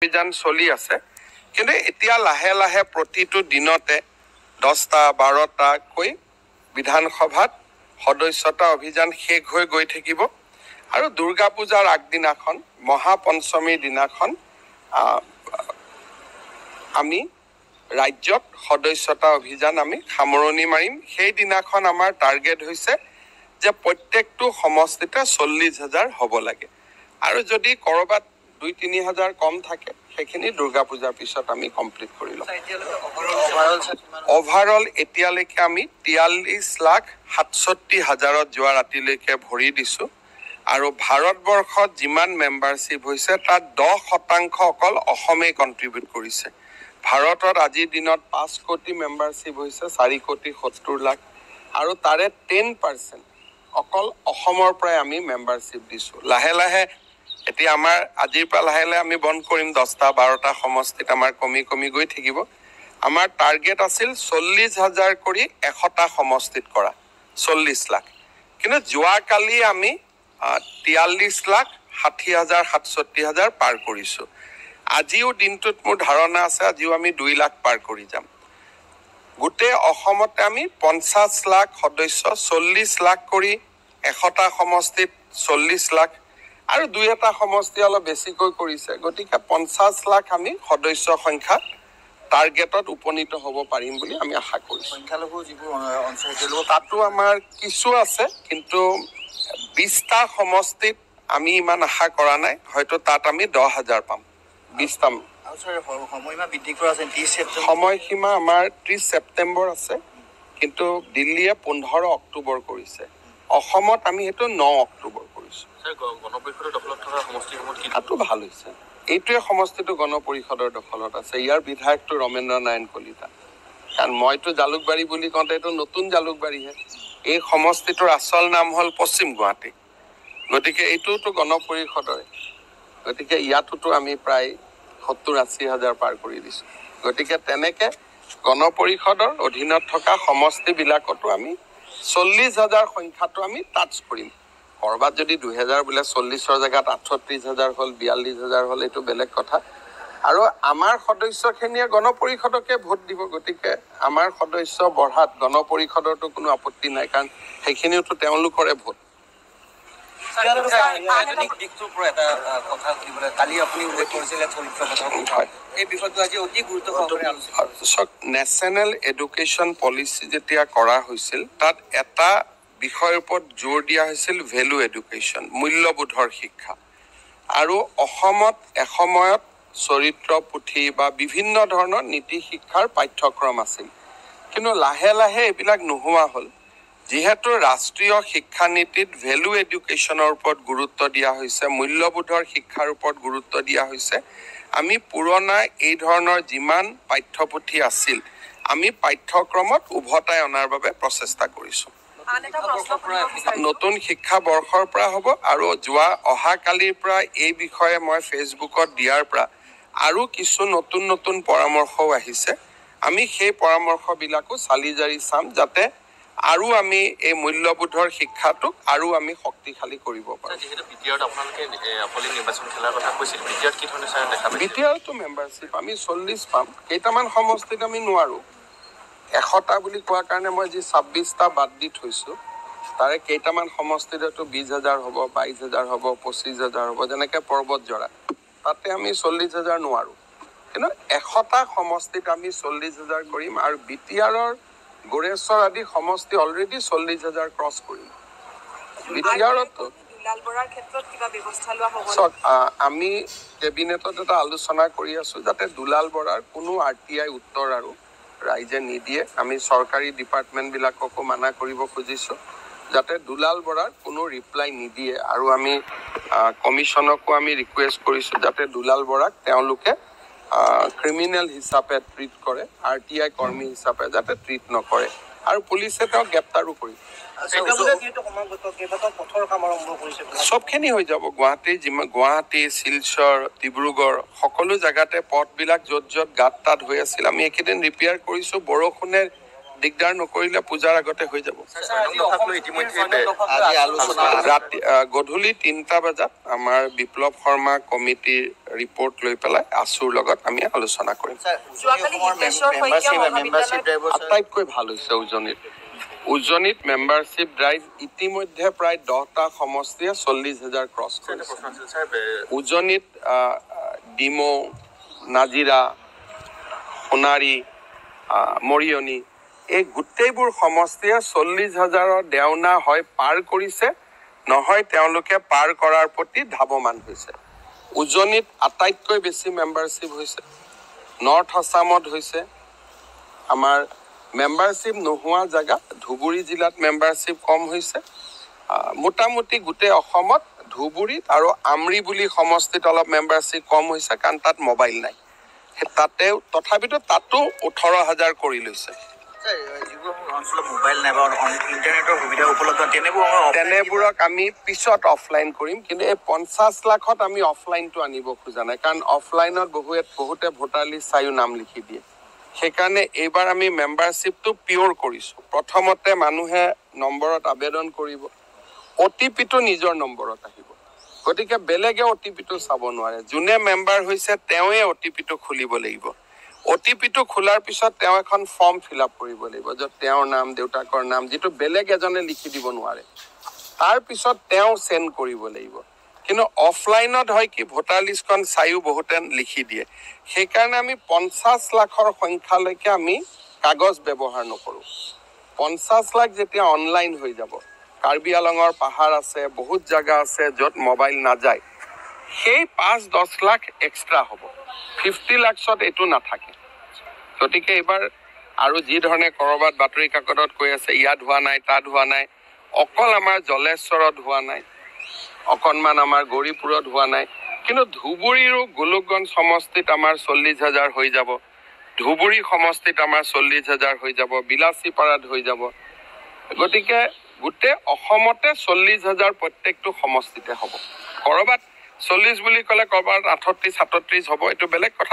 অভিযান চলি আছে কিন্তু এতিয়া লাহে লাহে প্ৰতিটো দিনতে 10টা 12টাকৈ বিধানসভাত সদস্যতা অভিযান শেষ হৈ গৈ থাকিব আৰু দুৰ্গা পূজাৰ আগদিনাখন মহাপঞ্চমীৰ দিনাখন আমি ৰাজ্যত সদস্যতা অভিযান আমি সামৰণি মাৰিম। সেই দিনাখন আমাৰ টাৰ্গেট হৈছে যে প্ৰত্যেকটো সমষ্টিতে 40,000 হ'ব লাগে আৰু যদি কৰবাত 2-3 হাজাৰ কম থাকে সেইখিনি দুৰ্গা পূজাৰ পিছত আমি কমপ্লিট কৰি লম। ওভাৰঅল এতিয়ালৈকে আমি 43,67,000 যোৱা ৰাতিলৈকে ভৰি দিছো আৰু ভাৰতবৰ্ষত যিমান মেম্বাৰশ্বিপ হৈছে তাত 10% অকল অসমে কন্ট্ৰিবিউট কৰিছে। ভাৰতত আজিৰ দিনত 5 কোটি মেম্বাৰশ্বিপ হৈছে 4 কোটি 70 লাখ আৰু তাৰে 10% অকল অসমৰ পৰাই আমি মেম্বাৰশ্বিপ দিছো। লাহে লাহে এতিয়া আমাৰ আজিৰ পৰা লাহে লাহে আমি বন্ধ কৰিম 10টা 12টা সমষ্টিত আমাৰ কমি গৈ থাকিব। আমাৰ টাৰ্গেট আছিল 40,000 কৰি 100টা সমষ্টিত কৰা 40 লাখ কিন্তু যোৱাকালি আমি 43,60,000 পাৰ কৰিছো। আজিও দিনটোত মোৰ ধাৰণা আছে আজিও আমি 2 লাখ পাৰ কৰি যাম। গোটেই অসমতে আমি 50 লাখ সদস্য 40 লাখ কৰি 100টা সমষ্টিত 40 লাখ আৰু 2-এটা সমষ্টি অলপ বেছিকৈ কৰিছে গতিকে 50 লাখ আমি সদস্য সংখ্যা টাৰ্গেটত উপনীত হ'ব পাৰিম বুলি আমি আশা কৰিছো। সংখ্যালঘু যিবোৰ অঞ্চল তাতো আমাৰ কিছু আছে কিন্তু 20টা সমষ্টিত আমি ইমান আশা কৰা নাই, হয়তো তাত আমি 10,000 পাম 20টা। সময়সীমা বৃদ্ধি কৰা আছে 30 ছেপ্টেম্বৰ। সময়সীমা আমাৰ 30 ছেপ্টেম্বৰ আছে কিন্তু দিল্লীয়ে 15 অক্টোবৰ কৰিছে। অসমত আমি সেইটো 9 অক্টোবৰ কৰিছো। গণপৰিষদৰ দখলত থকা সমষ্টিসমূহত তাতো ভাল হৈছে। এইটোৱে সমষ্টিটো গণপৰিষদৰ দখলত আছে। ইয়াৰ বিধায়কটো ৰমেন্দ্ৰ নাৰায়ণ কলিতা। কাৰণ মইতো জালুকবাৰী বুলি কওঁতে এইটো নতুন জালুকবাৰীহে। এই সমষ্টিটোৰ আচল নাম হ'ল পশ্চিম গুৱাহাটী। গতিকে এইটোতো গণপৰিষদৰে। গতিকে ইয়াতোতো আমি প্ৰায় 70-80 হাজাৰ পাৰ কৰি দিছো। গতিকে তেনেকে গণপৰিষদৰ অধীনত থকা সমষ্টিবিলাকতো আমি 40,000 সংখ্যাটো আমি টাচ কৰিম। কৰবাত যদি 2,000 বোলে 40ৰ জেগাত 38,000 হ'ল 42,000 হ'ল এইটো বেলেগ কথা। আৰু আমাৰ সদস্যখিনিয়ে গণপৰিষদকে ভোট দিব গতিকে আমাৰ সদস্য বঢ়াত গণপৰিষদৰতো কোনো আপত্তি নাই কাৰণ সেইখিনিওতো তেওঁলোকৰে ভোট। নেশ্যনেল এডুকেশ্যন পলিচি যেতিয়া কৰা হৈছিল তাত এটা বিষয়ৰ ওপৰত জোৰ দিয়া হৈছিল ভেলু এডুকেশ্যন, মূল্যবোধৰ শিক্ষা। আৰু অসমত এসময়ত চৰিত্ৰ পুথি বা বিভিন্ন ধৰণৰ নীতি শিক্ষাৰ পাঠ্যক্ৰম আছিল কিন্তু লাহে লাহে এইবিলাক নোহোৱা হ'ল। যিহেতু ৰাষ্ট্ৰীয় শিক্ষা নীতিত ভেলু এডুকেশ্যনৰ ওপৰত গুৰুত্ব দিয়া হৈছে, মূল্যবোধৰ শিক্ষাৰ ওপৰত গুৰুত্ব দিয়া হৈছে, আমি পুৰণা এই ধৰণৰ যিমান পাঠ্যপুথি আছিল আমি পাঠ্যক্ৰমত উভতাই অনাৰ বাবে প্ৰচেষ্টা কৰিছো। নতুন শিক্ষা বৰ্ষৰ পৰা হ'ব আৰু অহাকালিৰ পৰা এই বিষয়ে মই ফেচবুকত দিয়াৰ পৰা আৰু কিছু নতুন পৰামৰ্শও আহিছে। আমি সেই পৰামৰ্শবিলাকো চালি জাৰি চাম যাতে আৰু আমি এই মূল্যবোধৰ শিক্ষাটোক আৰু আমি শক্তিশালী কৰিব পাৰোঁ। বিটিআৰটো মেম্বাৰশ্বিপ আমি 40 পাম, কেইটামান সমষ্টিত আমি নোৱাৰো। 100টা বুলি কোৱাৰ কাৰণে মই যি 26টা বাদ দি থৈছো তাৰে কেইটামান সমষ্টিতো 20,000 হ'ব 22,000 হ'ব 25,000 হ'ব যেনেকে পৰ্বতজৰা তাতে আমি 40,000 নোৱাৰো কিন্তু 100টা সমষ্টিত আমি 40,000 কৰিম আৰু বিটিআৰৰ গোৰেশ্বৰ আদি সমষ্টি অলৰেডি 40,000 ক্ৰছ কৰিম। বিটিআৰতো আমি কেবিনেটত এটা আলোচনা কৰি আছো যাতে দুলাল বৰাৰ কোনো RTI উত্তৰ আৰু ৰাইজে নিদিয়ে। আমি চৰকাৰী ডিপাৰ্টমেণ্টবিলাককো মানা কৰিব খুজিছো যাতে দুলাল বৰাৰ কোনো ৰিপ্লাই নিদিয়ে আৰু আমি কমিশ্যনকো আমি ৰিকুৱেষ্ট কৰিছো যাতে দুলাল বৰাক তেওঁলোকে ক্ৰিমিনেল হিচাপে ট্ৰিট কৰে, RTI কৰ্মী হিচাপে যাতে ট্ৰিট নকৰে আৰু পুলিচে তেওঁক গ্ৰেপ্তাৰো কৰিব। চবখিনি হৈ যাব। গুৱাহাটী শিলচৰ ডিব্ৰুগড় সকলো জেগাতে পথবিলাক য'ত গাঁত তাত হৈ আছিল আমি এইকেইদিন ৰিপেয়াৰ কৰিছো। বৰষুণে দিগদাৰ নকৰিলে পূজাৰ আগতে হৈ যাব। আজি আলোচনা ৰাতি গধূলি 3টা বজাত আমাৰ বিপ্লৱ শৰ্মা কমিটিৰ ৰিপৰ্ট লৈ পেলাই আছুৰ লগত আমি আলোচনা কৰিম। আটাইতকৈ ভাল হৈছে উজনিত মেম্বাৰশ্বিপ ড্ৰাইভ ইতিমধ্যে প্ৰায় 10টা সমষ্টিয়ে 40,000 ক্ৰছ কৰিছে। উজনিত ডিমৌ, নাজিৰা, সোণাৰী, মৰিয়নি এই গোটেইবোৰ সমষ্টিয়ে 40,000ৰ দেওনা হয় পাৰ কৰিছে, নহয় তেওঁলোকে পাৰ কৰাৰ প্ৰতি ধাৱমান হৈছে। উজনিত আটাইতকৈ বেছি মেম্বাৰশ্বিপ হৈছে, নৰ্থ আছামত হৈছে। আমাৰ মেম্বাৰশ্বিপ নোহোৱা জেগা ধুবুৰী জিলাত মেম্বাৰশ্বিপ কম হৈছে। মোটামুটি গোটেই অসমত ধুবুৰীত আৰু আমৰি বুলি সমষ্টিত অলপ মেম্বাৰশ্বিপ কম হৈছে, কাৰণ তাত মোবাইল নাই। তথাপিতো তাতো 18,000 কৰি লৈছে। যিবোৰ অঞ্চলত মোবাইল নাই বা ইণ্টাৰনেটৰ সুবিধা উপলব্ধ তেনেবোৰক আমি পিছত অফলাইন কৰিম, কিন্তু এই 50 লাখত আমি অফলাইনটো আনিব খোজা নাই, কাৰণ অফলাইনত বহুতে ভোটাৰ লিষ্ট চাইও নাম লিখি দিয়ে। সেইকাৰণে এইবাৰ আমি মেম্বাৰশ্বিপটো পিয়ৰ কৰিছোঁ। প্ৰথমতে মানুহে নম্বৰত আবেদন কৰিব, OTP-টো নিজৰ নম্বৰত আহিব। গতিকে বেলেগে OTP-টো চাব নোৱাৰে। যোনে মেম্বাৰ হৈছে তেওঁৱে OTP-টো খুলিব লাগিব। OTP-টো খোলাৰ পিছত তেওঁ এখন ফৰ্ম ফিল আপ কৰিব লাগিব, য'ত তেওঁৰ নাম, দেউতাকৰ নাম, যিটো বেলেগ এজনে লিখি দিব নোৱাৰে। তাৰ পিছত তেওঁ চেণ্ড কৰিব লাগিব। কিন্তু অফলাইনত হয় কি, ভোটাৰ লিষ্টখন চাইও বহুতে লিখি দিয়ে। সেইকাৰণে আমি 50 লাখৰ সংখ্যালৈকে আমি কাগজ ব্যৱহাৰ নকৰোঁ। 50 লাখ যেতিয়া অনলাইন হৈ যাব, কাৰ্বি আলঙৰ পাহাৰ আছে, বহুত জেগা আছে য'ত মোবাইল নাযায়, সেই 5-10 লাখ এক্সট্ৰা হ'ব। 50 লাখছত এইটো নাথাকে। গতিকে এইবাৰ আৰু যি ধৰণে ক'ৰবাত বাতৰি কাকতত কৈ আছে ইয়াত হোৱা নাই, তাত হোৱা নাই, অকল আমাৰ জলেশ্বৰত হোৱা নাই, অকণমান আমাৰ গৌৰীপুৰত হোৱা নাই, কিন্তু ধুবুৰীৰো গোলোকগঞ্জ সমষ্টিত আমাৰ 40,000 হৈ যাব। ধুবুৰী সমষ্টিত আমাৰ 40,000 হৈ যাব, বিলাচীপাৰাত হৈ যাব। গতিকে গোটেই অসমতে 40,000 প্ৰত্যেকটো সমষ্টিতে হ'ব। ক'ৰবাত 40 বুলি ক'লে ক'ৰবাত 38-37 হ'ব, এইটো বেলেগ কথা।